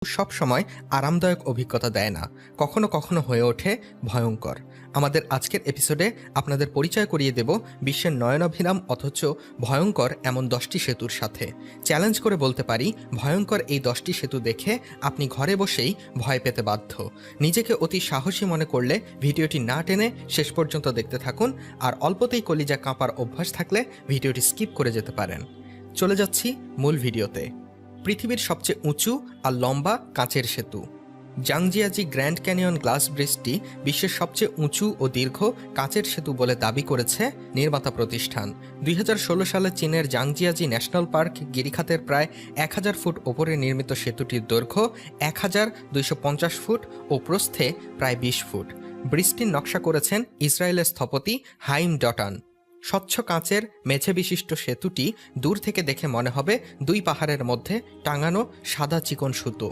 সব সময় আরামদায়ক অভিজ্ঞতা দেয় না, কখনো কখনো হয়ে ওঠে ভয়ঙ্কর। আমাদের আজকের এপিসোডে আপনাদের পরিচয় করিয়ে দেব বিশ্বের নয়নাভিরাম অথচ ভয়ঙ্কর এমন 10টি সেতুর সাথে। চ্যালেঞ্জ করে বলতে পারি, ভয়ঙ্কর এই 10টি সেতু দেখে আপনি ঘরে বসেই ভয় পেতে বাধ্য। নিজেকে অতি সাহসী মনে করলে ভিডিওটি না টেনে শেষ পর্যন্ত দেখতে থাকুন, আর অল্পতেই কলিজা কাঁপার অভ্যাস থাকলে ভিডিওটি স্কিপ করে যেতে পারেন। চলে যাচ্ছি মূল ভিডিওতে। পৃথিবীর সবচেয়ে উঁচু আর লম্বা কাঁচের সেতু। জাংজিয়াজি গ্র্যান্ড ক্যানিয়ন গ্লাস ব্রিজটি বিশ্বের সবচেয়ে উঁচু ও দীর্ঘ কাঁচের সেতু বলে দাবি করেছে নির্মাতা প্রতিষ্ঠান। 2016 সালে চীনের জাংজিয়াজি ন্যাশনাল পার্ক গিরিখাতের প্রায় 1000 ফুট ওপরে নির্মিত সেতুটির দৈর্ঘ্য 1250 ফুট ও প্রস্থে প্রায় 20 ফুট। ব্রিজটির নকশা করেছেন ইসরায়েলের স্থপতি হাইম ডটান। স্বচ্ছ কাঁচের মেঝে বিশিষ্ট সেতুটি দূর থেকে দেখে মনে হবে দুই পাহাড়ের মধ্যে টাঙানো সাদা চিকন সুতো।